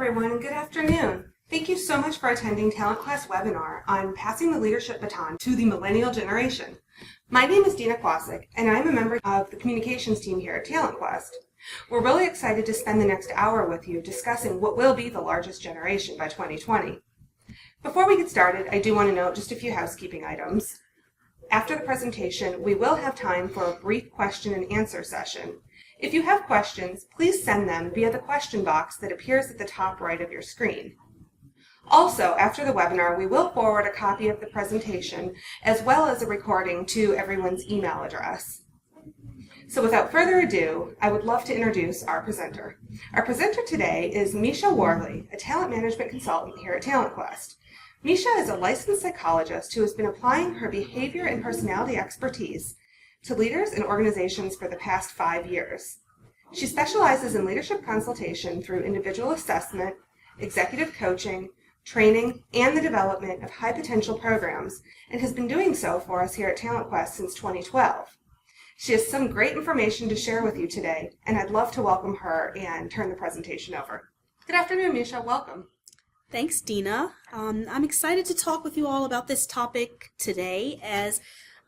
everyone, and good afternoon. Thank you so much for attending TalentQuest webinar on passing the leadership baton to the millennial generation. My name is Dina Kwasik, and I'm a member of the communications team here at TalentQuest. We're really excited to spend the next hour with you discussing what will be the largest generation by 2020. Before we get started, I do want to note just a few housekeeping items. After the presentation, we will have time for a brief question and answer session. If you have questions, please send them via the question box that appears at the top right of your screen. Also, after the webinar, we will forward a copy of the presentation as well as a recording to everyone's email address. So without further ado, I would love to introduce our presenter. Our presenter today is MySha Whorley, a talent management consultant here at TalentQuest. MySha is a licensed psychologist who has been applying her behavior and personality expertise to leaders and organizations for the past 5 years. She specializes in leadership consultation through individual assessment, executive coaching, training, and the development of high-potential programs, and has been doing so for us here at TalentQuest since 2012. She has some great information to share with you today, and I'd love to welcome her and turn the presentation over. Good afternoon, MySha. Welcome. Thanks, Dina. I'm excited to talk with you all about this topic today, as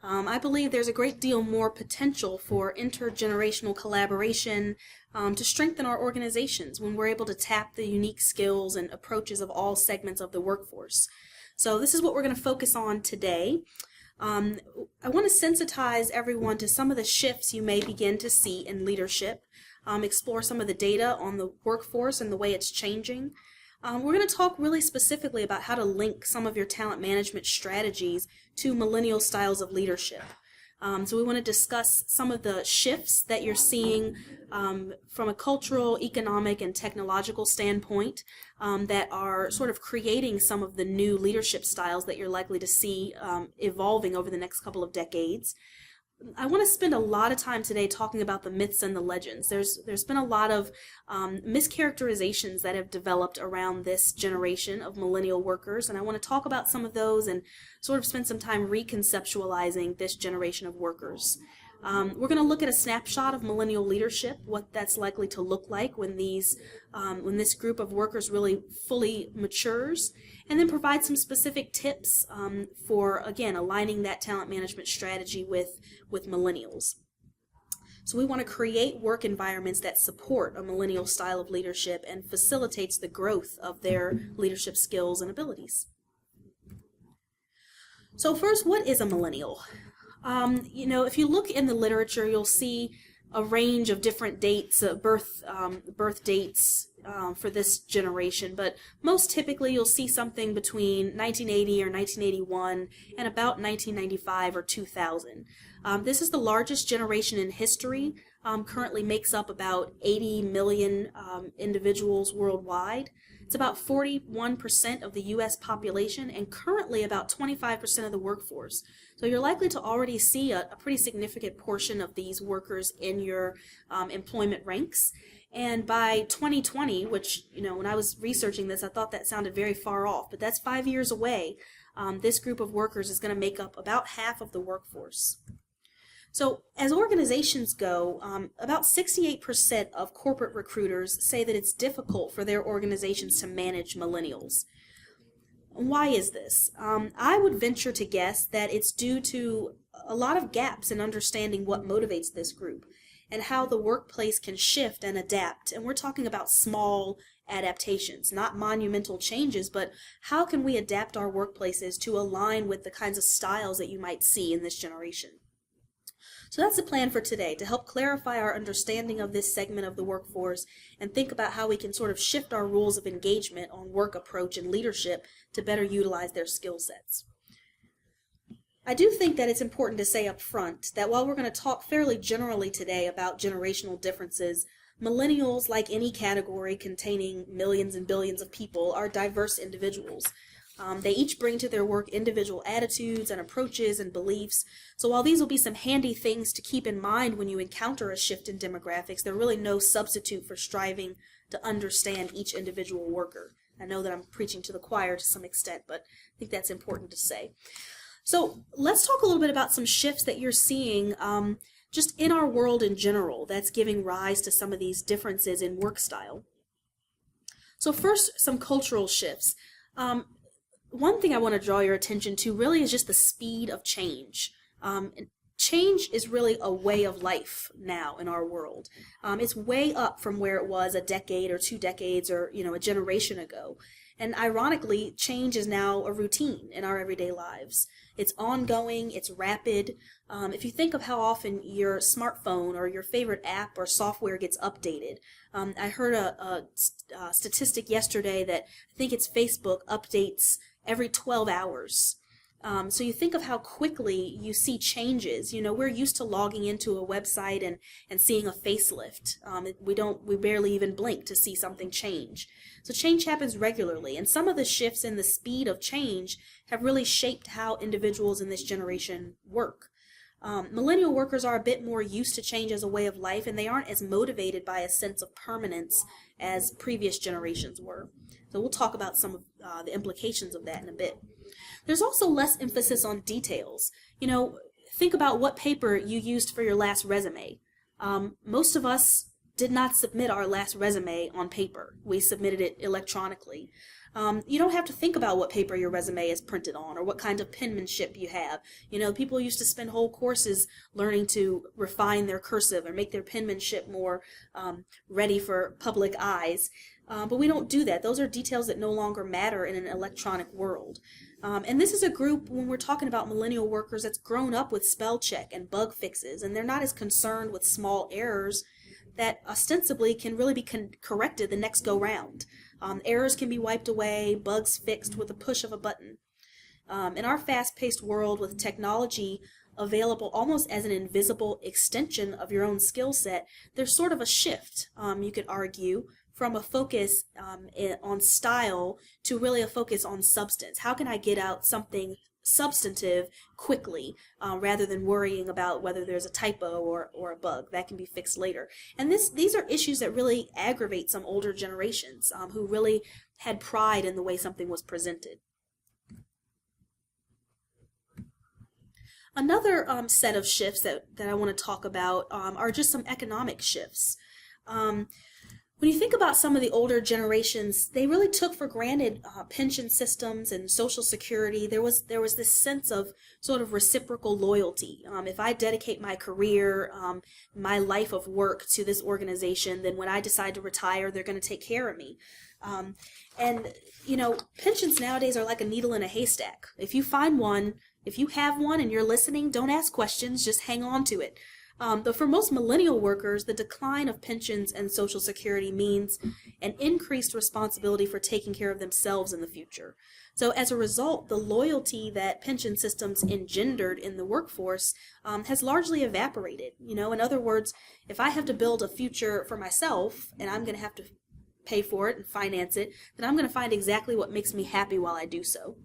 I believe there's a great deal more potential for intergenerational collaboration to strengthen our organizations when we're able to tap the unique skills and approaches of all segments of the workforce. So this is what we're going to focus on today. I want to sensitize everyone to some of the shifts you may begin to see in leadership, explore some of the data on the workforce and the way it's changing. We're going to talk really specifically about how to link some of your talent management strategies to millennial styles of leadership. So we want to discuss some of the shifts that you're seeing from a cultural, economic, and technological standpoint that are sort of creating some of the new leadership styles that you're likely to see evolving over the next couple of decades. I want to spend a lot of time today talking about the myths and the legends. There's been a lot of mischaracterizations that have developed around this generation of millennial workers, and I want to talk about some of those and sort of spend some time reconceptualizing this generation of workers. We're going to look at a snapshot of millennial leadership, what that's likely to look like when this group of workers really fully matures, and then provide some specific tips for, again, aligning that talent management strategy with millennials. So we want to create work environments that support a millennial style of leadership and facilitates the growth of their leadership skills and abilities. So first, what is a millennial? If you look in the literature, you'll see a range of different dates, birth dates for this generation, but most typically you'll see something between 1980 or 1981 and about 1995 or 2000. This is the largest generation in history, currently makes up about 80 million individuals worldwide. It's about 41% of the U.S. population and currently about 25% of the workforce. So you're likely to already see a pretty significant portion of these workers in your employment ranks. And by 2020, which, when I was researching this, I thought that sounded very far off, but that's 5 years away. This group of workers is going to make up about half of the workforce. So as organizations go, about 68% of corporate recruiters say that it's difficult for their organizations to manage millennials. Why is this? I would venture to guess that it's due to a lot of gaps in understanding what motivates this group and how the workplace can shift and adapt. And we're talking about small adaptations, not monumental changes, but how can we adapt our workplaces to align with the kinds of styles that you might see in this generation? So that's the plan for today, to help clarify our understanding of this segment of the workforce and think about how we can sort of shift our rules of engagement on work approach and leadership to better utilize their skill sets. I do think that it's important to say up front that while we're going to talk fairly generally today about generational differences, millennials, like any category containing millions and billions of people, are diverse individuals. They each bring to their work individual attitudes and approaches and beliefs. So while these will be some handy things to keep in mind when you encounter a shift in demographics, they're really no substitute for striving to understand each individual worker. I know that I'm preaching to the choir to some extent, but I think that's important to say. So let's talk a little bit about some shifts that you're seeing just in our world in general that's giving rise to some of these differences in work style. So first, some cultural shifts. One thing I want to draw your attention to really is just the speed of change. Change is really a way of life now in our world. It's way up from where it was a decade or 2 decades or a generation ago. And ironically, change is now a routine in our everyday lives. It's ongoing, it's rapid. If you think of how often your smartphone or your favorite app or software gets updated, I heard a statistic yesterday that I think it's Facebook updates every 12 hours. So you think of how quickly you see changes. We're used to logging into a website and seeing a facelift. We barely even blink to see something change. So change happens regularly, and some of the shifts in the speed of change have really shaped how individuals in this generation work. Millennial workers are a bit more used to change as a way of life, and they aren't as motivated by a sense of permanence as previous generations were. So we'll talk about some of the implications of that in a bit. There's also less emphasis on details. Think about what paper you used for your last resume. Most of us did not submit our last resume on paper. We submitted it electronically. You don't have to think about what paper your resume is printed on or what kind of penmanship you have. People used to spend whole courses learning to refine their cursive or make their penmanship more ready for public eyes. But we don't do that. Those are details that no longer matter in an electronic world. And this is a group, when we're talking about millennial workers, that's grown up with spell check and bug fixes, and they're not as concerned with small errors that ostensibly can really be corrected the next go round. Errors can be wiped away, bugs fixed with a push of a button. In our fast-paced world with technology available almost as an invisible extension of your own skill set, there's sort of a shift, you could argue, from a focus on style to really a focus on substance. How can I get out something substantive quickly rather than worrying about whether there's a typo or a bug that can be fixed later? And these are issues that really aggravate some older generations who really had pride in the way something was presented. Another set of shifts that I want to talk about are just some economic shifts. When you think about some of the older generations, they really took for granted pension systems and Social Security. There was this sense of sort of reciprocal loyalty. If I dedicate my career, my life of work to this organization, then when I decide to retire, they're going to take care of me. And pensions nowadays are like a needle in a haystack. If you find one, if you have one and you're listening, don't ask questions, just hang on to it. But for most millennial workers, the decline of pensions and Social Security means an increased responsibility for taking care of themselves in the future. So as a result, the loyalty that pension systems engendered in the workforce has largely evaporated. In other words, if I have to build a future for myself and I'm going to have to pay for it and finance it, then I'm going to find exactly what makes me happy while I do so.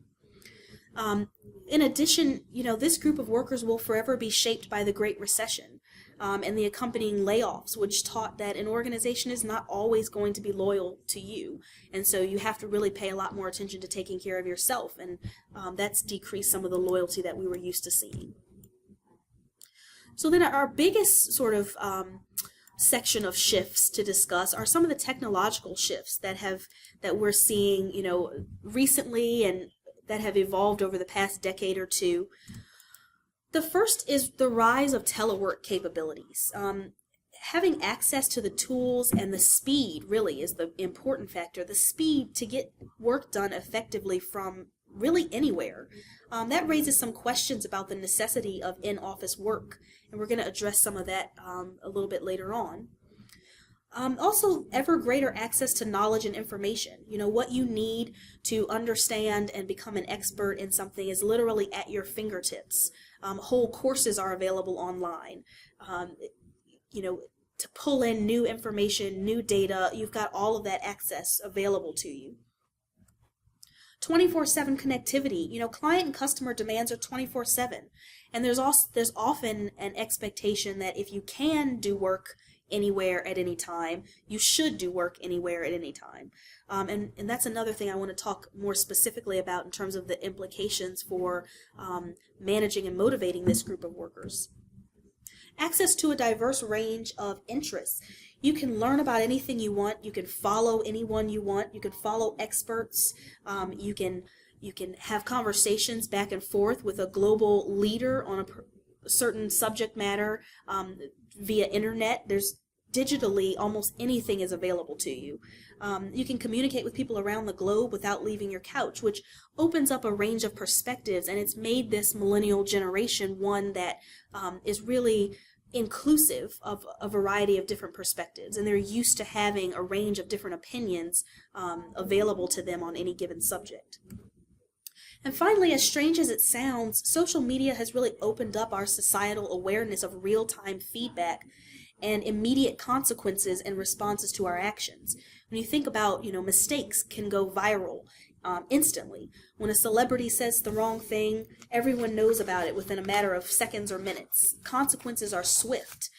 In addition, this group of workers will forever be shaped by the Great Recession and the accompanying layoffs, which taught that an organization is not always going to be loyal to you. And so you have to really pay a lot more attention to taking care of yourself. And that's decreased some of the loyalty that we were used to seeing. So then our biggest sort of section of shifts to discuss are some of the technological shifts that we're seeing, recently and that have evolved over the past decade or two. The first is the rise of telework capabilities. Having access to the tools and the speed really is the important factor, the speed to get work done effectively from really anywhere. That raises some questions about the necessity of in-office work, and we're going to address some of that a little bit later on. Also, ever greater access to knowledge and information. What you need to understand and become an expert in something is literally at your fingertips. Whole courses are available online. To pull in new information, new data, you've got all of that access available to you. 24/7 connectivity. Client and customer demands are 24/7, and there's often an expectation that if you can do work anywhere at any time, you should do work anywhere at any time. And that's another thing I want to talk more specifically about in terms of the implications for managing and motivating this group of workers. access to a diverse range of interests. You can learn about anything you want. You can follow anyone you want. You can follow experts. You can have conversations back and forth with a global leader on a certain subject matter via internet. There's digitally almost anything is available to you. You can communicate with people around the globe without leaving your couch, which opens up a range of perspectives, and it's made this millennial generation one that is really inclusive of a variety of different perspectives, and they're used to having a range of different opinions available to them on any given subject. And finally, as strange as it sounds, social media has really opened up our societal awareness of real-time feedback and immediate consequences and responses to our actions. When you think about, mistakes can go viral instantly. When a celebrity says the wrong thing, everyone knows about it within a matter of seconds or minutes. Consequences are swift.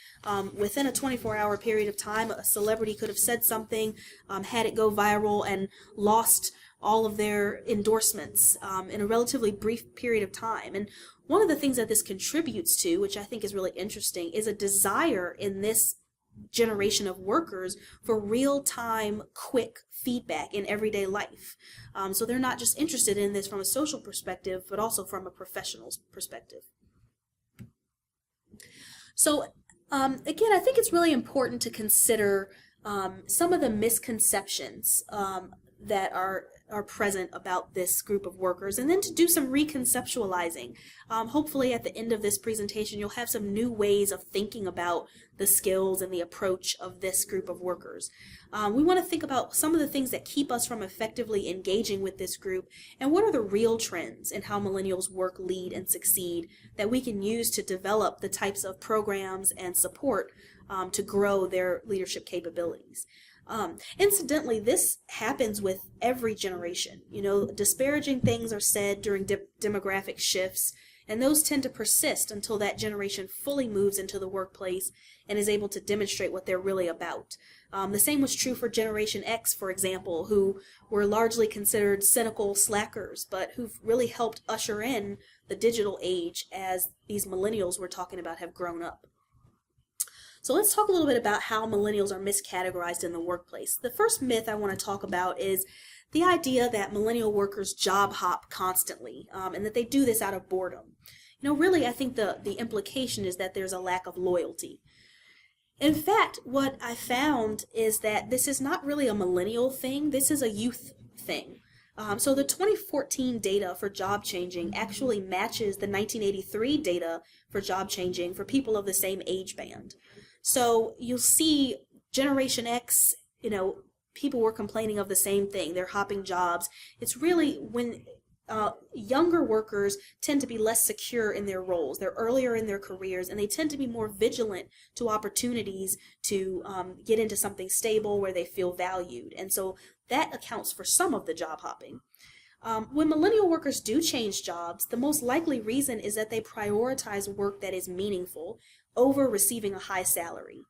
Within a 24-hour period of time, a celebrity could have said something, had it go viral, and lost all of their endorsements in a relatively brief period of time. And one of the things that this contributes to, which I think is really interesting, is a desire in this generation of workers for real-time, quick feedback in everyday life. So they're not just interested in this from a social perspective, but also from a professional perspective. So again, I think it's really important to consider some of the misconceptions that are present about this group of workers, and then to do some reconceptualizing. Hopefully at the end of this presentation you'll have some new ways of thinking about the skills and the approach of this group of workers. We want to think about some of the things that keep us from effectively engaging with this group, and what are the real trends in how millennials work, lead, and succeed that we can use to develop the types of programs and support to grow their leadership capabilities. Incidentally, this happens with every generation. Disparaging things are said during demographic shifts, and those tend to persist until that generation fully moves into the workplace and is able to demonstrate what they're really about. The same was true for Generation X, for example, who were largely considered cynical slackers, but who've really helped usher in the digital age as these millennials we're talking about have grown up. So let's talk a little bit about how millennials are miscategorized in the workplace. The first myth I want to talk about is the idea that millennial workers job hop constantly, and that they do this out of boredom. Really, I think the implication is that there's a lack of loyalty. In fact, what I found is that this is not really a millennial thing, this is a youth thing. So the 2014 data for job changing actually matches the 1983 data for job changing for people of the same age band. So you'll see Generation X, people were complaining of the same thing. They're hopping jobs. It's really when younger workers tend to be less secure in their roles. They're earlier in their careers, and they tend to be more vigilant to opportunities to get into something stable where they feel valued. And so that accounts for some of the job hopping. When millennial workers do change jobs, the most likely reason is that they prioritize work that is meaningful over receiving a high salary.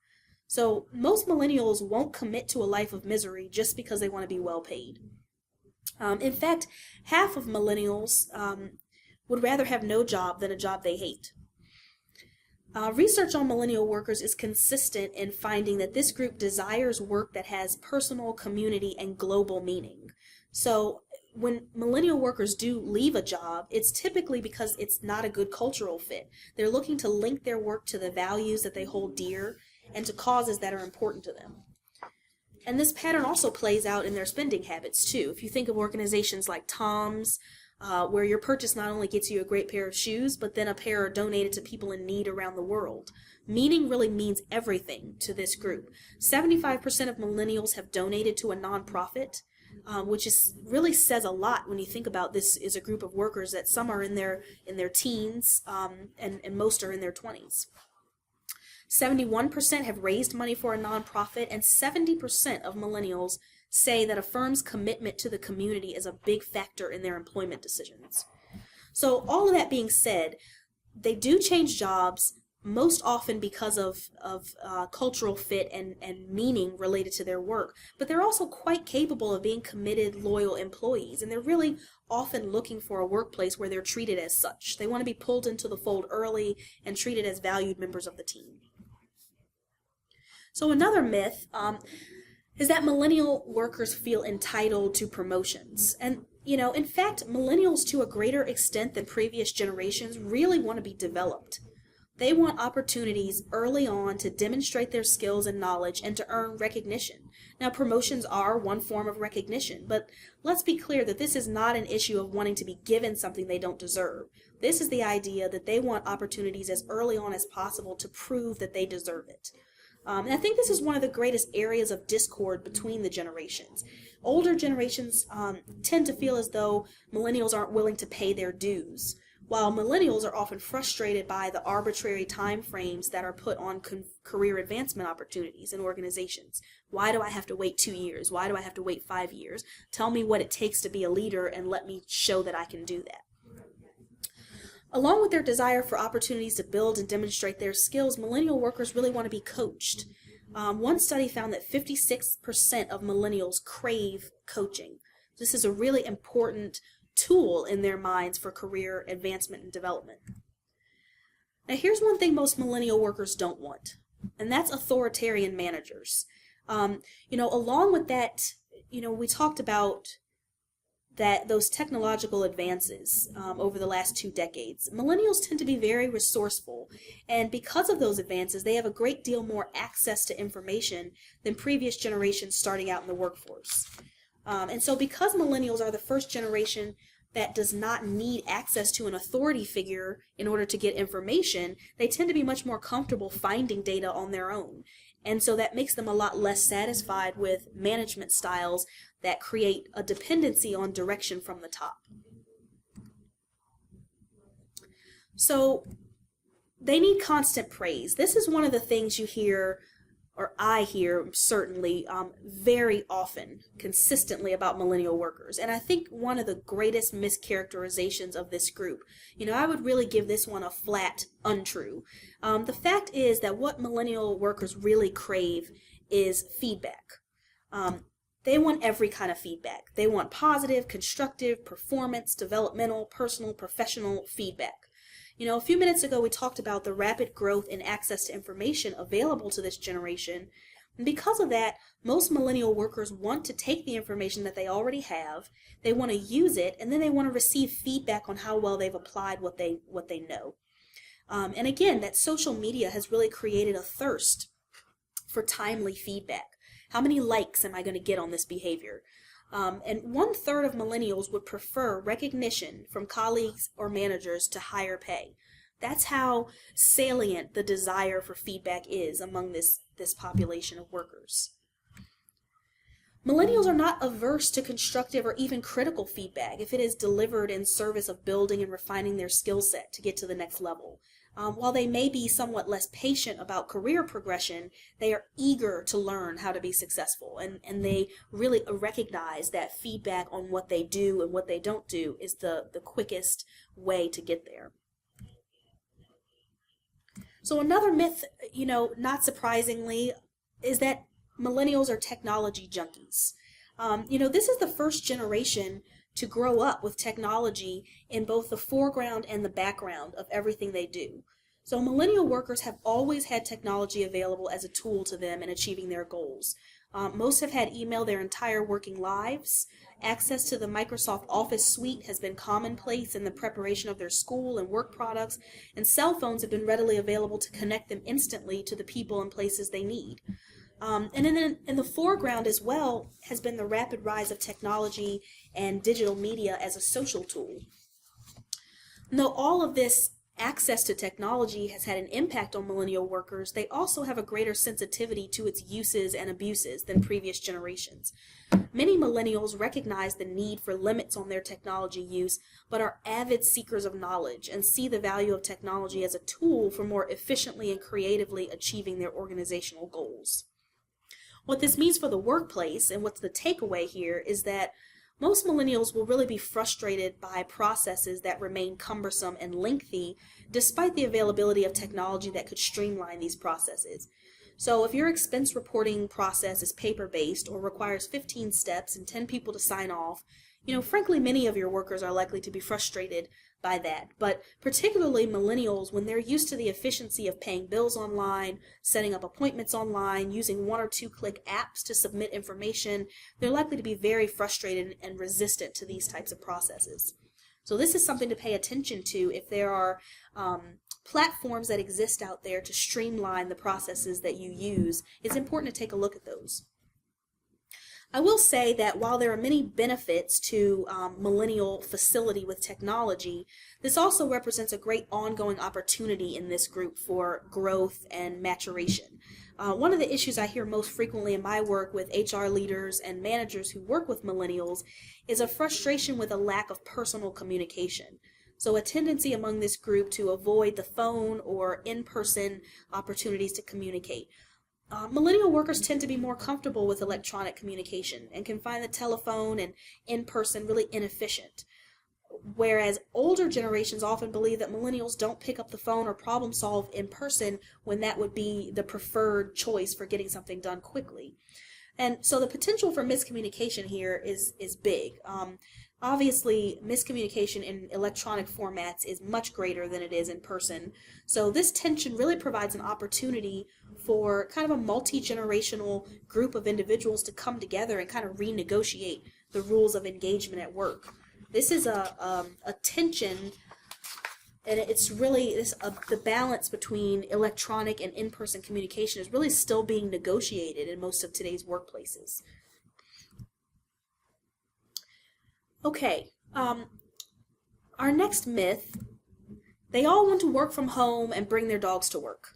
So most millennials won't commit to a life of misery just because they want to be well paid. In fact, half of millennials would rather have no job than a job they hate. Research on millennial workers is consistent in finding that this group desires work that has personal, community, and global meaning. So when millennial workers do leave a job, it's typically because it's not a good cultural fit. They're looking to link their work to the values that they hold dear and to causes that are important to them. And this pattern also plays out in their spending habits too. If you think of organizations like Tom's, where your purchase not only gets you a great pair of shoes, but then a pair are donated to people in need around the world. Meaning really means everything to this group. 75% of millennials have donated to a nonprofit, which really says a lot when you think about this is a group of workers that some are in their teens and most are in their 20s. 71% have raised money for a nonprofit, and 70% of millennials say that a firm's commitment to the community is a big factor in their employment decisions. So all of that being said, they do change jobs, most often because of cultural fit and meaning related to their work. But they're also quite capable of being committed, loyal employees, and they're really often looking for a workplace where they're treated as such. They want to be pulled into the fold early and treated as valued members of the team. So another myth is that millennial workers feel entitled to promotions. And in fact, millennials, to a greater extent than previous generations, really want to be developed. They want opportunities early on to demonstrate their skills and knowledge and to earn recognition. Now, promotions are one form of recognition, but let's be clear that this is not an issue of wanting to be given something they don't deserve. This is the idea that they want opportunities as early on as possible to prove that they deserve it. And I think this is one of the greatest areas of discord between the generations. Older generations tend to feel as though millennials aren't willing to pay their dues, while millennials are often frustrated by the arbitrary time frames that are put on career advancement opportunities in organizations. Why do I have to wait 2 years? Why do I have to wait 5 years? Tell me what it takes to be a leader and let me show that I can do that. Along with their desire for opportunities to build and demonstrate their skills, millennial workers really want to be coached. One study found that 56% of millennials crave coaching. This is a really important tool in their minds for career advancement and development. Now, here's one thing most millennial workers don't want, and that's authoritarian managers. Along with that, we talked about that those technological advances over the last 2 decades. Millennials tend to be very resourceful, and because of those advances, they have a great deal more access to information than previous generations starting out in the workforce. And so because millennials are the first generation that does not need access to an authority figure in order to get information, they tend to be much more comfortable finding data on their own. And so that makes them a lot less satisfied with management styles that create a dependency on direction from the top. So they need constant praise. This is one of the things you hear, or I hear certainly very often, consistently about millennial workers. And I think one of the greatest mischaracterizations of this group, I would really give this one a flat untrue. The fact is that what millennial workers really crave is feedback. They want every kind of feedback. They want positive, constructive, performance, developmental, personal, professional feedback. A few minutes ago we talked about the rapid growth in access to information available to this generation. And because of that, most millennial workers want to take the information that they already have, they want to use it, and then they want to receive feedback on how well they've applied what they know. And again, that social media has really created a thirst for timely feedback. How many likes am I going to get on this behavior? And 1/3 of millennials would prefer recognition from colleagues or managers to higher pay. That's how salient the desire for feedback is among this population of workers. Millennials are not averse to constructive or even critical feedback if it is delivered in service of building and refining their skill set to get to the next level. While they may be somewhat less patient about career progression, they are eager to learn how to be successful, and they really recognize that feedback on what they do and what they don't do is the quickest way to get there. So another myth, not surprisingly, is that millennials are technology junkies. This is the first generation to grow up with technology in both the foreground and the background of everything they do. So millennial workers have always had technology available as a tool to them in achieving their goals. Most have had email their entire working lives. Access to the Microsoft Office suite has been commonplace in the preparation of their school and work products, and cell phones have been readily available to connect them instantly to the people and places they need. And in the foreground as well has been the rapid rise of technology and digital media as a social tool. Though all of this access to technology has had an impact on millennial workers, they also have a greater sensitivity to its uses and abuses than previous generations. Many millennials recognize the need for limits on their technology use, but are avid seekers of knowledge and see the value of technology as a tool for more efficiently and creatively achieving their organizational goals. What this means for the workplace, and what's the takeaway here, is that most millennials will really be frustrated by processes that remain cumbersome and lengthy despite the availability of technology that could streamline these processes. So if your expense reporting process is paper-based or requires 15 steps and 10 people to sign off, frankly, many of your workers are likely to be frustrated by that. But particularly millennials, when they're used to the efficiency of paying bills online, setting up appointments online, using 1 or 2 click apps to submit information, they're likely to be very frustrated and resistant to these types of processes. So this is something to pay attention to if there are platforms that exist out there to streamline the processes that you use. It's important to take a look at those. I will say that while there are many benefits to millennial facility with technology, this also represents a great ongoing opportunity in this group for growth and maturation. One of the issues I hear most frequently in my work with HR leaders and managers who work with millennials is a frustration with a lack of personal communication. So a tendency among this group to avoid the phone or in-person opportunities to communicate. Millennial workers tend to be more comfortable with electronic communication and can find the telephone and in-person really inefficient. Whereas older generations often believe that millennials don't pick up the phone or problem solve in person when that would be the preferred choice for getting something done quickly. And so the potential for miscommunication here is big. Obviously, miscommunication in electronic formats is much greater than it is in person. So this tension really provides an opportunity for kind of a multi-generational group of individuals to come together and kind of renegotiate the rules of engagement at work. This is a tension, and it's really the balance between electronic and in-person communication is really still being negotiated in most of today's workplaces. Okay, our next myth, they all want to work from home and bring their dogs to work.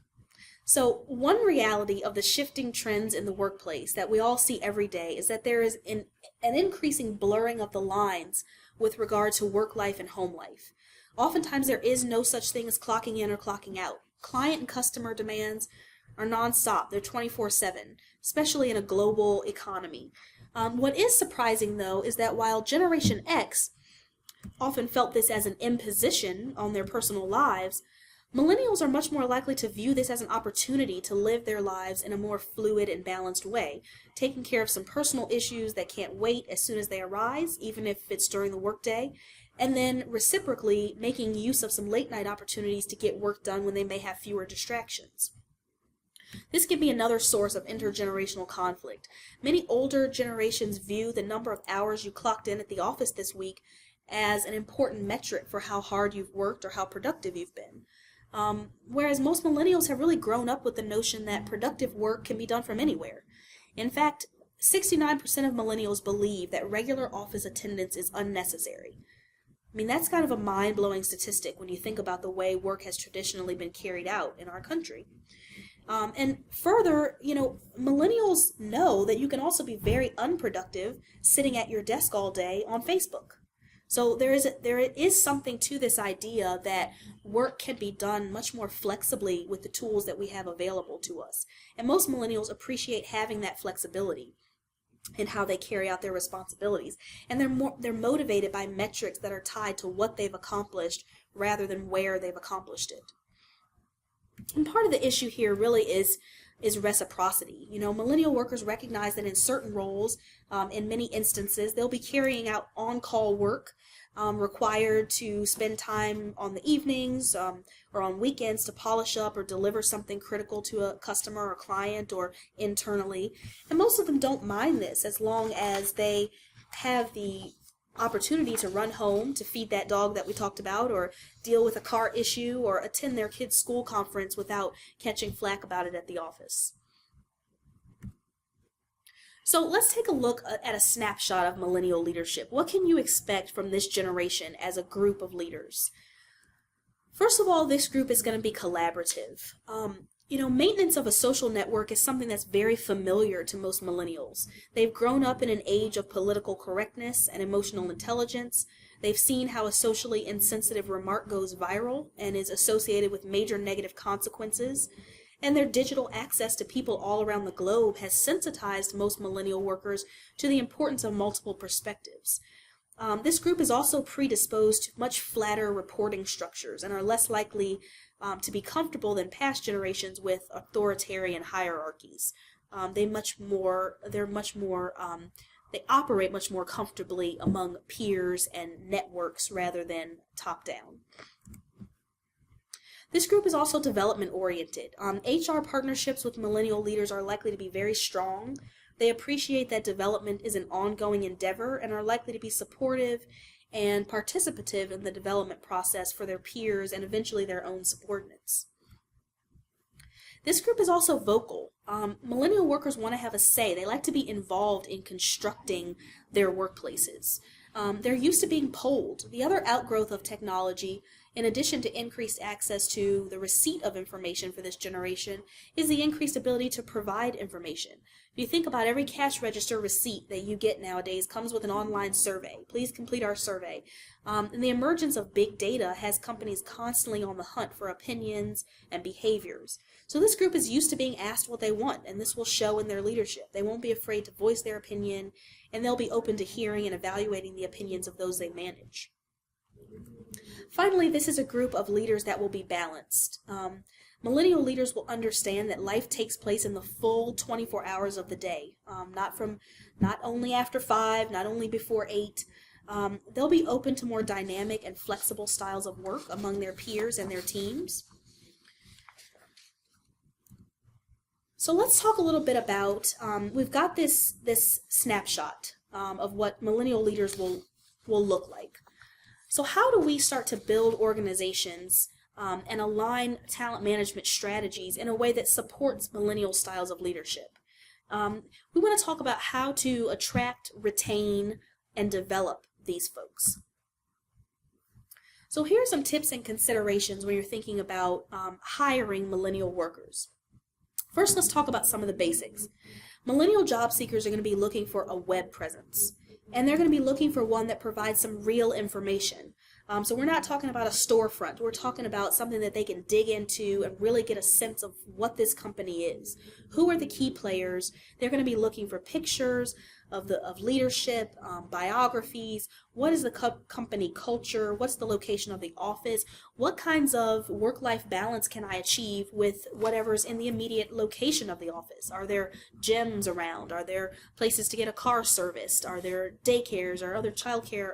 So one reality of the shifting trends in the workplace that we all see every day is that there is an increasing blurring of the lines with regard to work life and home life. Oftentimes there is no such thing as clocking in or clocking out. Client and customer demands are nonstop. They're 24/7, especially in a global economy. What is surprising, though, is that while Generation X often felt this as an imposition on their personal lives, millennials are much more likely to view this as an opportunity to live their lives in a more fluid and balanced way, taking care of some personal issues that can't wait as soon as they arise, even if it's during the workday, and then reciprocally making use of some late-night opportunities to get work done when they may have fewer distractions. This can be another source of intergenerational conflict. Many older generations view the number of hours you clocked in at the office this week as an important metric for how hard you've worked or how productive you've been. Whereas most millennials have really grown up with the notion that productive work can be done from anywhere. In fact, 69% of millennials believe that regular office attendance is unnecessary. I mean, that's kind of a mind-blowing statistic when you think about the way work has traditionally been carried out in our country. And further, millennials know that you can also be very unproductive sitting at your desk all day on Facebook. So there is something to this idea that work can be done much more flexibly with the tools that we have available to us. And most millennials appreciate having that flexibility in how they carry out their responsibilities. And they're motivated by metrics that are tied to what they've accomplished rather than where they've accomplished it. And part of the issue here really is reciprocity. Millennial workers recognize that in certain roles, in many instances, they'll be carrying out on-call work, required to spend time on the evenings or on weekends to polish up or deliver something critical to a customer or client or internally. And most of them don't mind this as long as they have the opportunity to run home to feed that dog that we talked about, or deal with a car issue, or attend their kids' school conference without catching flack about it at the office. So let's take a look at a snapshot of millennial leadership. What can you expect from this generation as a group of leaders? First of all, this group is going to be collaborative. Maintenance of a social network is something that's very familiar to most millennials. They've grown up in an age of political correctness and emotional intelligence. They've seen how a socially insensitive remark goes viral and is associated with major negative consequences. And their digital access to people all around the globe has sensitized most millennial workers to the importance of multiple perspectives. This group is also predisposed to much flatter reporting structures and are less likely to be comfortable than past generations with authoritarian hierarchies. They operate much more comfortably among peers and networks rather than top-down. This group is also development-oriented. HR partnerships with millennial leaders are likely to be very strong. They appreciate that development is an ongoing endeavor and are likely to be supportive and participative in the development process for their peers and eventually their own subordinates. This group is also vocal. Millennial workers want to have a say. They like to be involved in constructing their workplaces. They're used to being polled. The other outgrowth of technology, in addition to increased access to the receipt of information for this generation, is the increased ability to provide information. If you think about every cash register receipt that you get nowadays comes with an online survey. Please complete our survey. And the emergence of big data has companies constantly on the hunt for opinions and behaviors. So this group is used to being asked what they want, and this will show in their leadership. They won't be afraid to voice their opinion, and they'll be open to hearing and evaluating the opinions of those they manage. Finally, this is a group of leaders that will be balanced. Millennial leaders will understand that life takes place in the full 24 hours of the day, not only after 5, not only before 8. They'll be open to more dynamic and flexible styles of work among their peers and their teams. So let's talk a little bit about, we've got this snapshot of what millennial leaders will look like. So how do we start to build organizations and align talent management strategies in a way that supports millennial styles of leadership? We want to talk about how to attract, retain, and develop these folks. So here are some tips and considerations when you're thinking about hiring millennial workers. First, let's talk about some of the basics. Millennial job seekers are going to be looking for a web presence, and they're going to be looking for one that provides some real information. So we're not talking about a storefront. We're talking about something that they can dig into and really get a sense of what this company is. Who are the key players? They're going to be looking for pictures of leadership, biographies. What is the company culture? What's the location of the office? What kinds of work-life balance can I achieve with whatever's in the immediate location of the office? Are there gyms around? Are there places to get a car serviced? Are there daycares or other childcare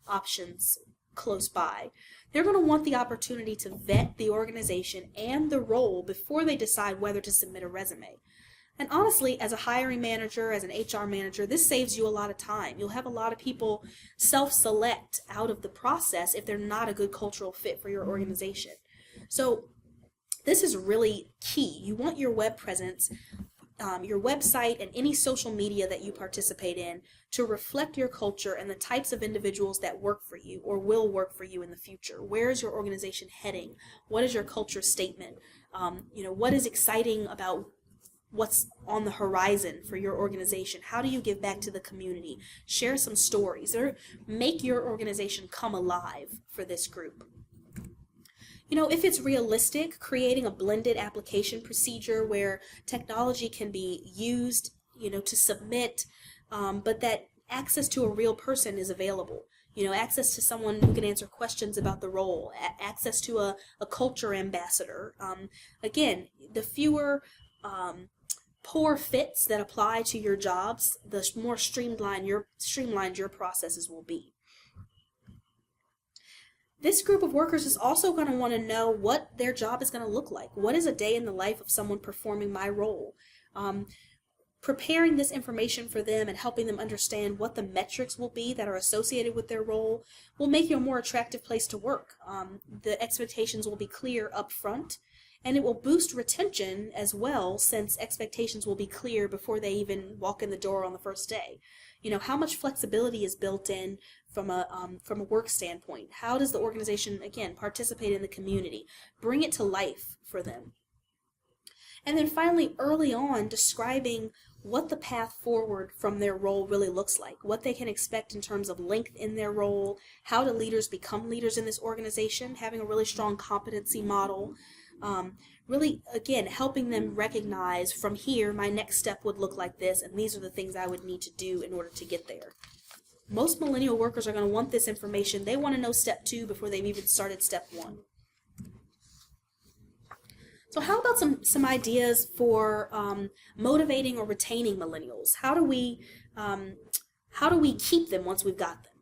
options close by? They're going to want the opportunity to vet the organization and the role before they decide whether to submit a resume. And honestly, as a hiring manager, as an HR manager, this saves you a lot of time. You'll have a lot of people self-select out of the process if they're not a good cultural fit for your organization. So this is really key. You want your web presence, your website, and any social media that you participate in to reflect your culture and the types of individuals that work for you or will work for you in the future. Where is your organization heading? What is your culture statement? What is exciting about what's on the horizon for your organization? How do you give back to the community? Share some stories or make your organization come alive for this group. If it's realistic, creating a blended application procedure where technology can be used, to submit, but that access to a real person is available. Access to someone who can answer questions about the role, access to a culture ambassador. Again, the fewer poor fits that apply to your jobs, the more streamlined your processes will be. This group of workers is also going to want to know what their job is going to look like. What is a day in the life of someone performing my role? Preparing this information for them and helping them understand what the metrics will be that are associated with their role will make you a more attractive place to work. The expectations will be clear up front, and it will boost retention as well, since expectations will be clear before they even walk in the door on the first day. How much flexibility is built in from a work standpoint? How does the organization, again, participate in the community? Bring it to life for them. And then finally, early on, describing what the path forward from their role really looks like, what they can expect in terms of length in their role, how do leaders become leaders in this organization, having a really strong competency model, Really, again, helping them recognize from here, my next step would look like this, and these are the things I would need to do in order to get there. Most millennial workers are going to want this information. They want to know step 2 before they've even started step 1. So how about some ideas for motivating or retaining millennials? How do we keep them once we've got them?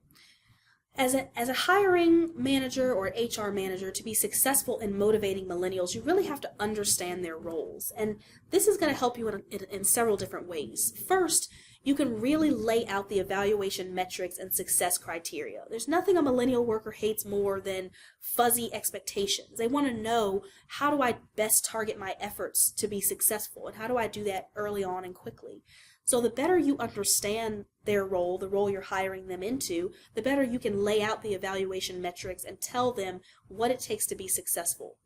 As a hiring manager or an HR manager, to be successful in motivating millennials, you really have to understand their roles. And this is going to help you in several different ways. First, you can really lay out the evaluation metrics and success criteria. There's nothing a millennial worker hates more than fuzzy expectations. They want to know, how do I best target my efforts to be successful, and how do I do that early on and quickly? So the better you understand their role, the role you're hiring them into, the better you can lay out the evaluation metrics and tell them what it takes to be successful.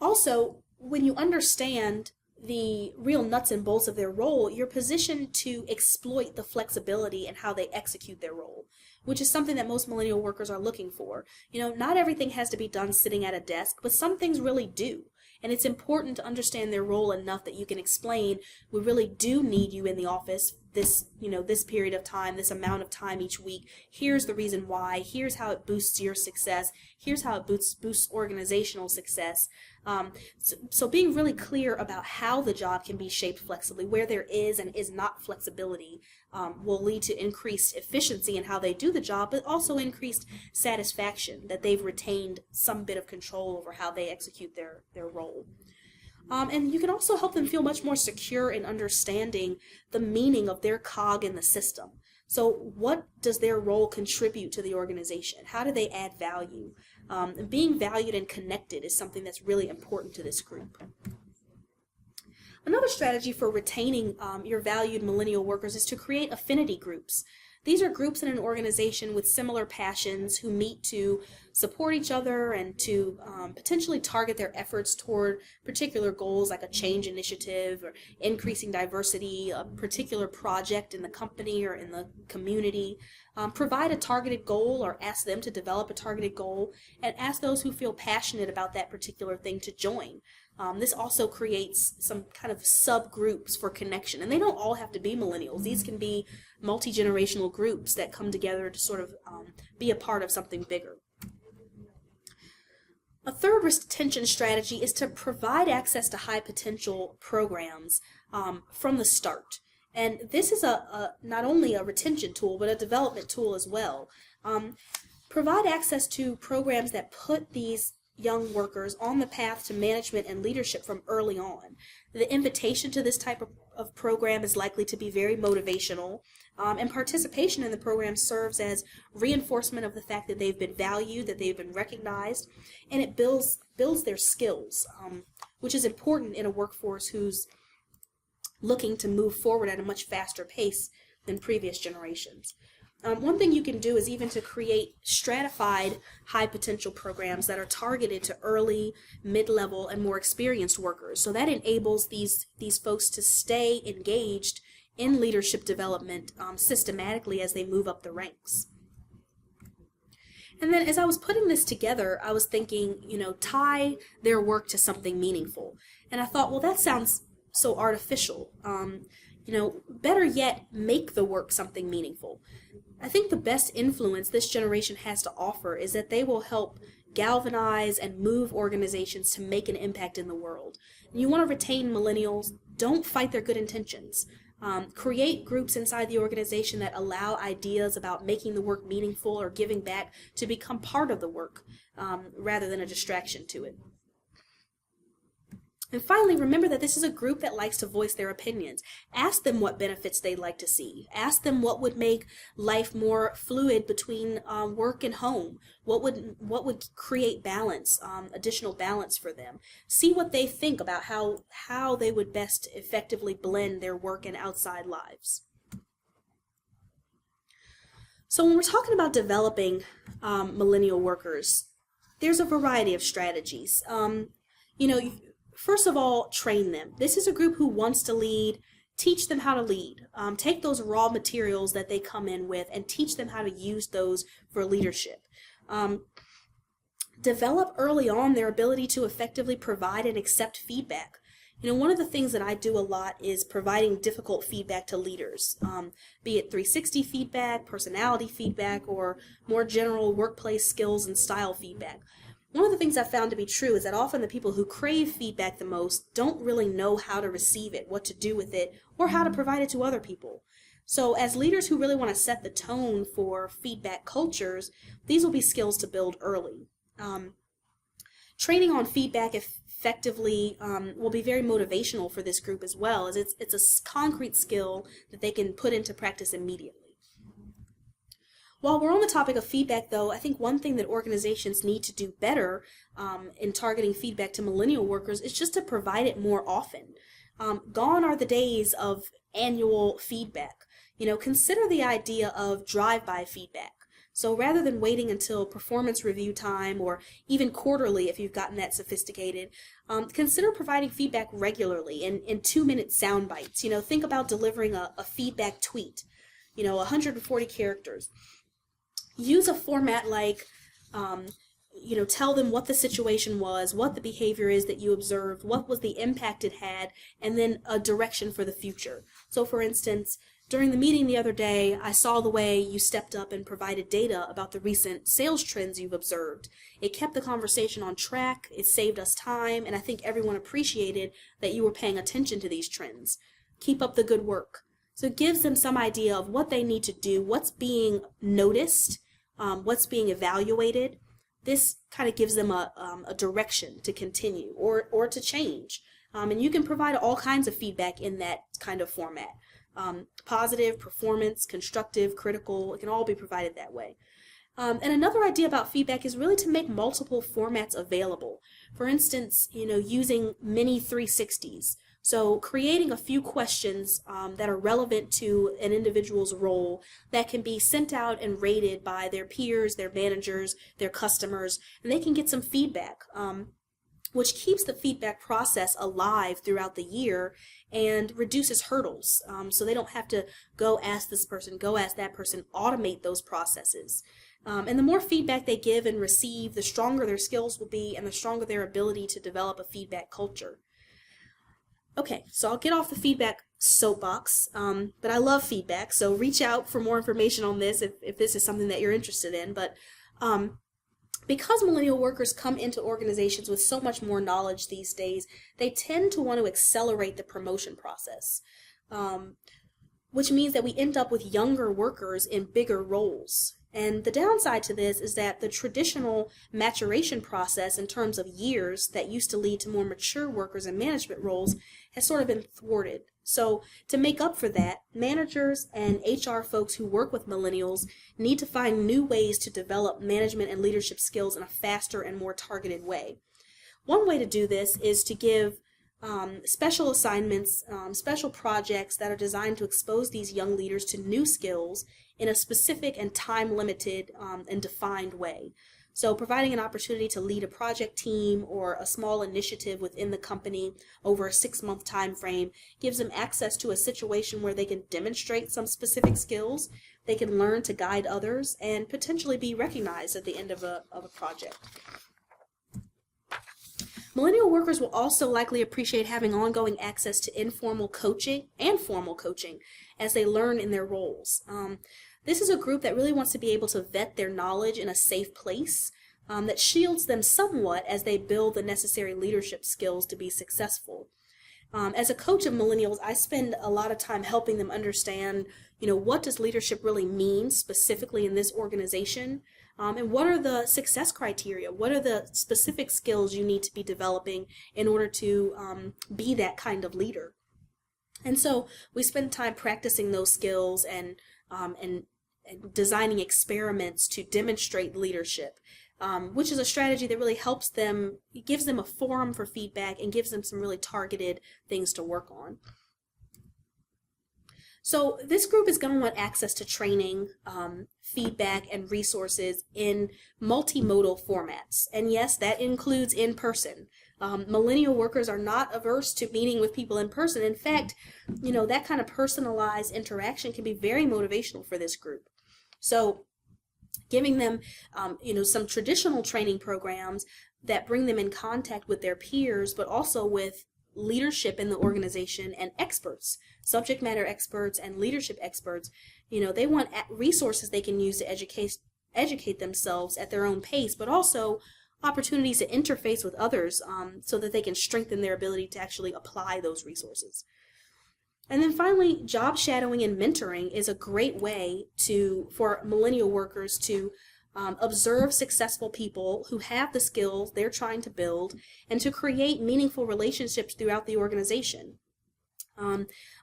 Also, when you understand the real nuts and bolts of their role, you're positioned to exploit the flexibility in how they execute their role, which is something that most millennial workers are looking for. Not everything has to be done sitting at a desk, but some things really do. And it's important to understand their role enough that you can explain, we really do need you in the office this period of time, this amount of time each week. Here's the reason why. Here's how it boosts your success. Here's how it boosts organizational success. So being really clear about how the job can be shaped flexibly, where there is and is not flexibility, will lead to increased efficiency in how they do the job, but also increased satisfaction that they've retained some bit of control over how they execute their role. And you can also help them feel much more secure in understanding the meaning of their cog in the system. So what does their role contribute to the organization? How do they add value? Being valued and connected is something that's really important to this group. Another strategy for retaining your valued millennial workers is to create affinity groups. These are groups in an organization with similar passions who meet to support each other and to potentially target their efforts toward particular goals like a change initiative or increasing diversity, a particular project in the company or in the community. Provide a targeted goal or ask them to develop a targeted goal, and ask those who feel passionate about that particular thing to join. This also creates some kind of subgroups for connection, and they don't all have to be millennials. These can be multi-generational groups that come together to sort of be a part of something bigger. A third retention strategy is to provide access to high potential programs from the start. And this is not only a retention tool, but a development tool as well. Provide access to programs that put these young workers on the path to management and leadership from early on. The invitation to this type of program is likely to be very motivational, and participation in the program serves as reinforcement of the fact that they've been valued, that they've been recognized, and it builds their skills, which is important in a workforce who's looking to move forward at a much faster pace than previous generations. One thing you can do is even to create stratified high potential programs that are targeted to early, mid-level, and more experienced workers. So that enables these folks to stay engaged in leadership development systematically as they move up the ranks. And then as I was putting this together, I was thinking, tie their work to something meaningful. And I thought, well, that sounds so artificial. Better yet, make the work something meaningful. I think the best influence this generation has to offer is that they will help galvanize and move organizations to make an impact in the world. And you want to retain millennials, don't fight their good intentions. Create groups inside the organization that allow ideas about making the work meaningful or giving back to become part of the work rather than a distraction to it. And finally, remember that this is a group that likes to voice their opinions. Ask them what benefits they'd like to see. Ask them what would make life more fluid between work and home. What would create balance, additional balance for them. See what they think about how they would best effectively blend their work and outside lives. So when we're talking about developing millennial workers, there's a variety of strategies. First of all, train them. This is a group who wants to lead. Teach them how to lead. Take those raw materials that they come in with and teach them how to use those for leadership. develop early on their ability to effectively provide and accept feedback. One of the things that I do a lot is providing difficult feedback to leaders, be it 360 feedback, personality feedback, or more general workplace skills and style feedback. One of the things I've found to be true is that often the people who crave feedback the most don't really know how to receive it, what to do with it, or how to provide it to other people. So as leaders who really want to set the tone for feedback cultures, these will be skills to build early. Training on feedback effectively will be very motivational for this group as well, as it's a concrete skill that they can put into practice immediately. While we're on the topic of feedback, though, I think one thing that organizations need to do better in targeting feedback to millennial workers is just to provide it more often. Gone are the days of annual feedback. Consider the idea of drive-by feedback. So rather than waiting until performance review time or even quarterly if you've gotten that sophisticated, consider providing feedback regularly in 2-minute sound bites. Think about delivering a feedback tweet, 140 characters. Use a format like, tell them what the situation was, what the behavior is that you observed, what was the impact it had, and then a direction for the future. So for instance, during the meeting the other day, I saw the way you stepped up and provided data about the recent sales trends you've observed. It kept the conversation on track, it saved us time, and I think everyone appreciated that you were paying attention to these trends. Keep up the good work. So it gives them some idea of what they need to do, what's being noticed, what's being evaluated. This kind of gives them a direction to continue or to change. And you can provide all kinds of feedback in that kind of format. Positive, performance, constructive, critical, it can all be provided that way. And another idea about feedback is really to make multiple formats available. For instance, using mini 360s. So creating a few questions that are relevant to an individual's role that can be sent out and rated by their peers, their managers, their customers, and they can get some feedback, which keeps the feedback process alive throughout the year and reduces hurdles. So they don't have to go ask this person, go ask that person, automate those processes. And the more feedback they give and receive, the stronger their skills will be and the stronger their ability to develop a feedback culture. Okay, so I'll get off the feedback soapbox, but I love feedback, so reach out for more information on this if this is something that you're interested in. But because millennial workers come into organizations with so much more knowledge these days, they tend to want to accelerate the promotion process, which means that we end up with younger workers in bigger roles. And the downside to this is that the traditional maturation process in terms of years that used to lead to more mature workers in management roles has sort of been thwarted. So to make up for that, managers and HR folks who work with millennials need to find new ways to develop management and leadership skills in a faster and more targeted way. One way to do this is to give special assignments, special projects that are designed to expose these young leaders to new skills in a specific and time-limited and defined way. So providing an opportunity to lead a project team or a small initiative within the company over a 6-month time frame gives them access to a situation where they can demonstrate some specific skills, they can learn to guide others, and potentially be recognized at the end of a project. Millennial workers will also likely appreciate having ongoing access to informal coaching and formal coaching as they learn in their roles. This is a group that really wants to be able to vet their knowledge in a safe place that shields them somewhat as they build the necessary leadership skills to be successful. As a coach of millennials, I spend a lot of time helping them understand, what does leadership really mean specifically in this organization? And what are the success criteria? What are the specific skills you need to be developing in order to be that kind of leader? And so we spend time practicing those skills and designing experiments to demonstrate leadership, which is a strategy that really helps them, it gives them a forum for feedback and gives them some really targeted things to work on. So this group is going to want access to training, feedback, and resources in multimodal formats. And yes, that includes in person. Millennial workers are not averse to meeting with people in person. In fact, that kind of personalized interaction can be very motivational for this group. So giving them, some traditional training programs that bring them in contact with their peers, but also with leadership in the organization and experts, subject matter experts and leadership experts. They want resources they can use to educate themselves at their own pace, but also opportunities to interface with others so that they can strengthen their ability to actually apply those resources. And then finally, job shadowing and mentoring is a great way for millennial workers to observe successful people who have the skills they're trying to build and to create meaningful relationships throughout the organization.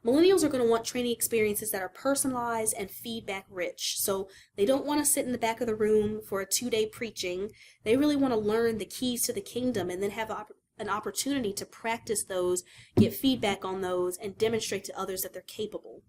Millennials are going to want training experiences that are personalized and feedback rich. So they don't want to sit in the back of the room for a 2-day preaching. They really want to learn the keys to the kingdom and then have an opportunity to practice those, get feedback on those, and demonstrate to others that they're capable.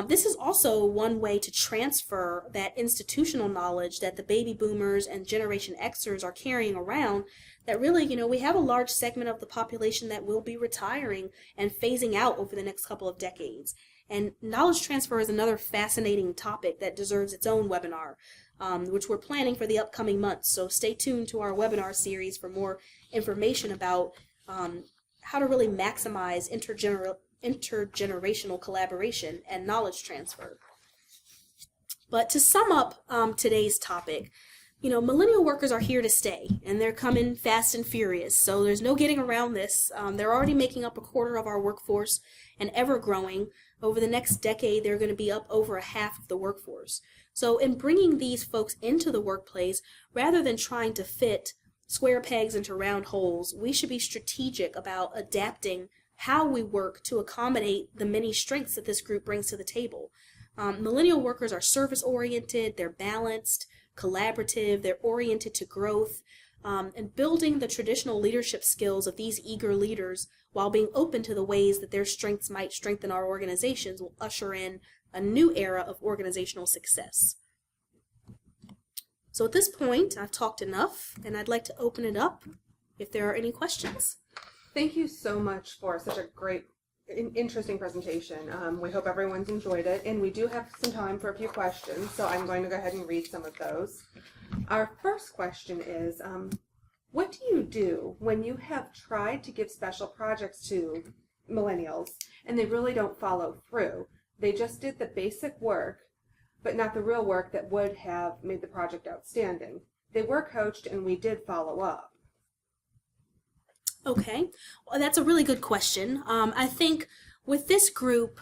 This is also one way to transfer that institutional knowledge that the baby boomers and Generation Xers are carrying around, that really, we have a large segment of the population that will be retiring and phasing out over the next couple of decades. And knowledge transfer is another fascinating topic that deserves its own webinar, which we're planning for the upcoming months. So stay tuned to our webinar series for more information about how to really maximize intergenerational collaboration and knowledge transfer. But to sum up today's topic, millennial workers are here to stay, and they're coming fast and furious, so there's no getting around this. They're already making up a quarter of our workforce and ever growing. Over the next decade, they're going to be up over a half of the workforce. So in bringing these folks into the workplace, rather than trying to fit square pegs into round holes, we should be strategic about adapting how we work to accommodate the many strengths that this group brings to the table. Millennial workers are service-oriented, they're balanced, collaborative, they're oriented to growth, and building the traditional leadership skills of these eager leaders while being open to the ways that their strengths might strengthen our organizations will usher in a new era of organizational success. So at this point, I've talked enough, and I'd like to open it up if there are any questions. Thank you so much for such a great, interesting presentation. We hope everyone's enjoyed it, and we do have some time for a few questions, so I'm going to go ahead and read some of those. Our first question is, what do you do when you have tried to give special projects to millennials and they really don't follow through? They just did the basic work, but not the real work that would have made the project outstanding. They were coached and we did follow up. Okay, well, that's a really good question. I think with this group,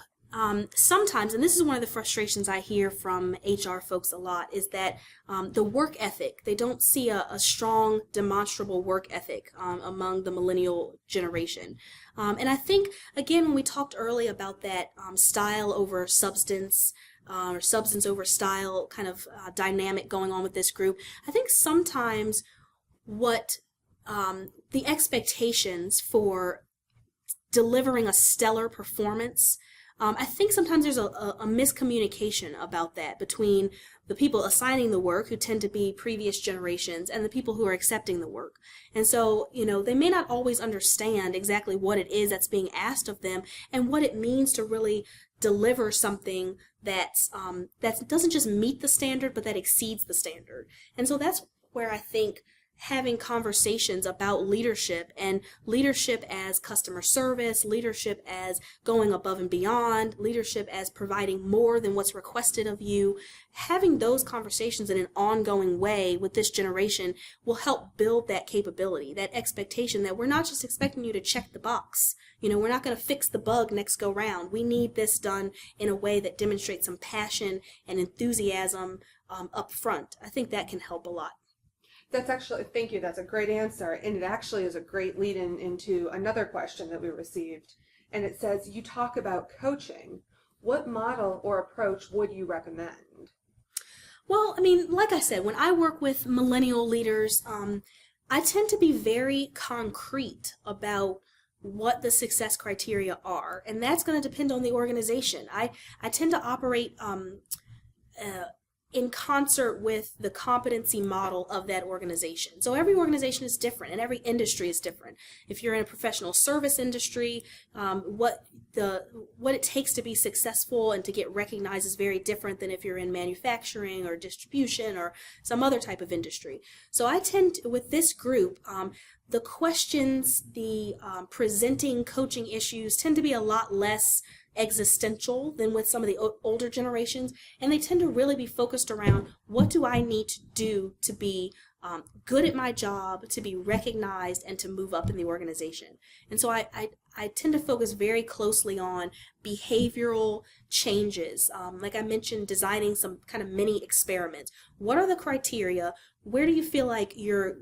sometimes, and this is one of the frustrations I hear from HR folks a lot, is that the work ethic, they don't see a strong, demonstrable work ethic among the millennial generation. And I think, again, when we talked earlier about that style over substance, or substance over style kind of dynamic going on with this group, I think sometimes what the expectations for delivering a stellar performance, I think sometimes there's a miscommunication about that between the people assigning the work, who tend to be previous generations, and the people who are accepting the work. And so, they may not always understand exactly what it is that's being asked of them and what it means to really deliver something that doesn't just meet the standard, but that exceeds the standard. And so that's where I think having conversations about leadership, and leadership as customer service, leadership as going above and beyond, leadership as providing more than what's requested of you, having those conversations in an ongoing way with this generation will help build that capability, that expectation that we're not just expecting you to check the box. We're not going to fix the bug next go round. We need this done in a way that demonstrates some passion and enthusiasm up front. I think that can help a lot. Thank you, that's a great answer, and it actually is a great lead-in into another question that we received, and it says, you talk about coaching. What model or approach would you recommend? Well, like I said, when I work with millennial leaders, I tend to be very concrete about what the success criteria are, and that's going to depend on the organization. I tend to operate in concert with the competency model of that organization. So every organization is different and every industry is different. If you're in a professional service industry, what it takes to be successful and to get recognized is very different than if you're in manufacturing or distribution or some other type of industry. So I tend to, with this group, the questions, the presenting coaching issues tend to be a lot less existential than with some of the older generations, and they tend to really be focused around what do I need to do to be good at my job, to be recognized, and to move up in the organization. And so I tend to focus very closely on behavioral changes. Like I mentioned, designing some kind of mini experiments. What are the criteria? Where do you feel like you're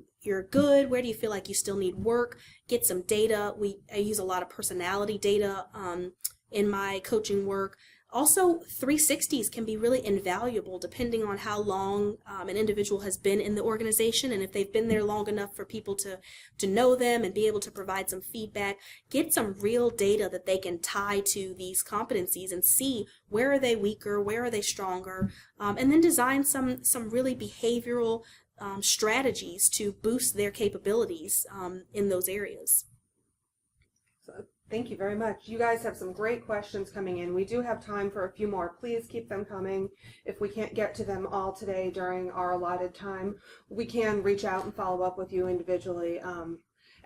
good? Where do you feel like you still need work? Get some data. I use a lot of personality data in my coaching work. Also, 360s can be really invaluable depending on how long an individual has been in the organization, and if they've been there long enough for people to know them and be able to provide some feedback. Get some real data that they can tie to these competencies and see where are they weaker, where are they stronger, and then design some really behavioral strategies to boost their capabilities in those areas. Thank you very much. You guys have some great questions coming in. We do have time for a few more. Please keep them coming. If we can't get to them all today during our allotted time, we can reach out and follow up with you individually.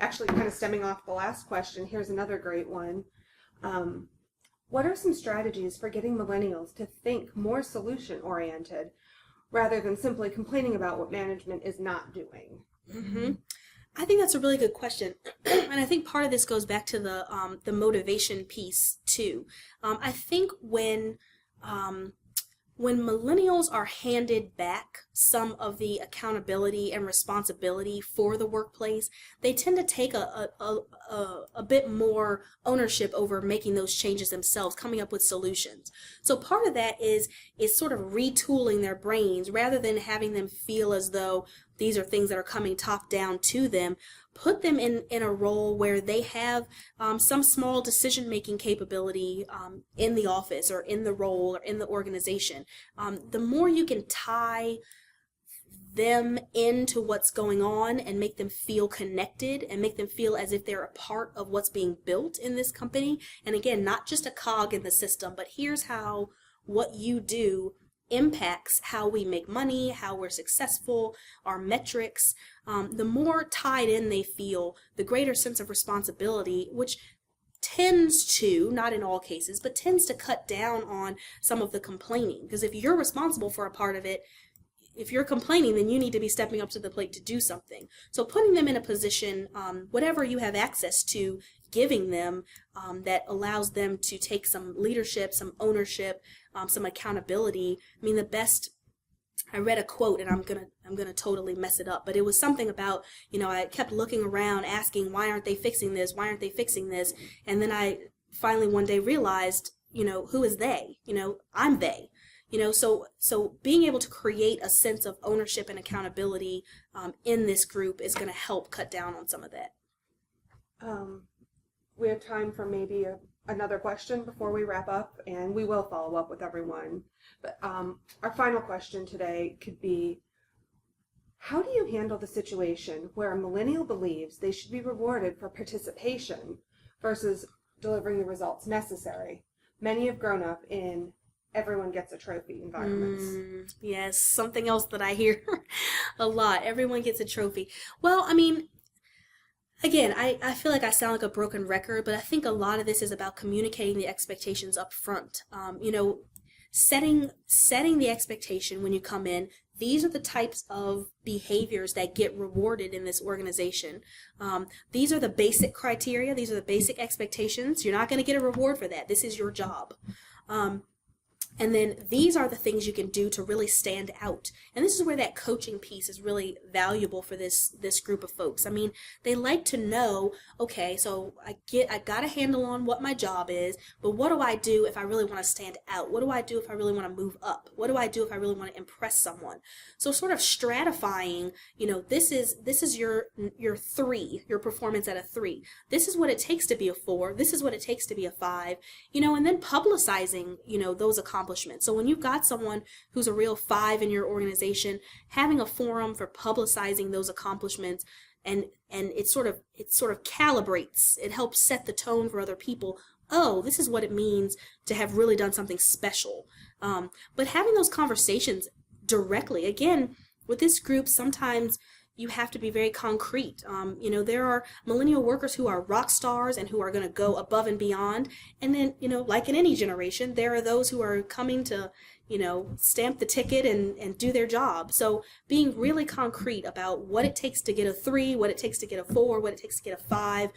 Actually, kind of stemming off the last question, here's another great one. What are some strategies for getting millennials to think more solution-oriented rather than simply complaining about what management is not doing? Mm-hmm. I think that's a really good question, and I think part of this goes back to the motivation piece too. I think when millennials are handed back some of the accountability and responsibility for the workplace, they tend to take a bit more ownership over making those changes themselves, coming up with solutions. So part of that is sort of retooling their brains rather than having them feel as though these are things that are coming top down to them. Put them in a role where they have some small decision-making capability in the office or in the role or in the organization. The more you can tie them into what's going on and make them feel connected and make them feel as if they're a part of what's being built in this company. And again, not just a cog in the system, but here's how what you do impacts how we make money, how we're successful, our metrics. The more tied in they feel, the greater sense of responsibility, which tends to, not in all cases, but tends to cut down on some of the complaining. Because if you're responsible for a part of it, if you're complaining, then you need to be stepping up to the plate to do something. So putting them in a position, whatever you have access to, giving them that allows them to take some leadership, some ownership, some accountability. I mean, I read a quote, and I'm gonna totally mess it up, but it was something about, I kept looking around asking, why aren't they fixing this? Why aren't they fixing this? And then I finally one day realized, who is they? I'm they. So being able to create a sense of ownership and accountability in this group is going to help cut down on some of that. We have time for maybe another question before we wrap up, and we will follow up with everyone. But our final question today could be, how do you handle the situation where a millennial believes they should be rewarded for participation versus delivering the results necessary? Many have grown up in everyone gets a trophy environments. Yes, something else that I hear a lot. Everyone gets a trophy. Well, I mean, again, I feel like I sound like a broken record, but I think a lot of this is about communicating the expectations up front. Setting the expectation when you come in. These are the types of behaviors that get rewarded in this organization. These are the basic criteria. These are the basic expectations. You're not going to get a reward for that. This is your job. And then these are the things you can do to really stand out. And this is where that coaching piece is really valuable for this group of folks. I mean, they like to know, okay, so I got a handle on what my job is, but what do I do if I really want to stand out? What do I do if I really want to move up? What do I do if I really want to impress someone? So sort of stratifying, this is your 3, your performance at a 3. This is what it takes to be a 4. This is what it takes to be a 5, and then publicizing, those accomplishments. accomplishments. So when you've got someone who's a real 5 in your organization, having a forum for publicizing those accomplishments, and it sort of calibrates, it helps set the tone for other people. Oh, this is what it means to have really done something special. But having those conversations directly, again, with this group, sometimes you have to be very concrete. There are millennial workers who are rock stars and who are going to go above and beyond. And then, like in any generation, there are those who are coming to, stamp the ticket and do their job. So being really concrete about what it takes to get a 3, what it takes to get a 4, what it takes to get a 5,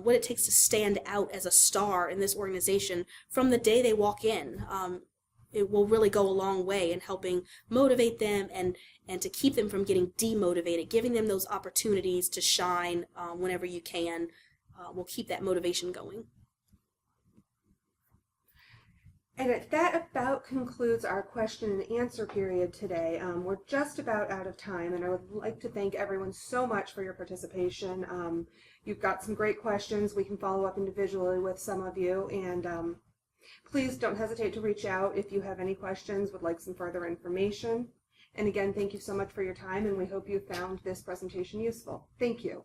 what it takes to stand out as a star in this organization from the day they walk in. It will really go a long way in helping motivate them and to keep them from getting demotivated. Giving them those opportunities to shine whenever you can will keep that motivation going. And that about concludes our question and answer period today. We're just about out of time, and I would like to thank everyone so much for your participation. You've got some great questions. We can follow up individually with some of you, and please don't hesitate to reach out if you have any questions, would like some further information. And again, thank you so much for your time, and we hope you found this presentation useful. Thank you.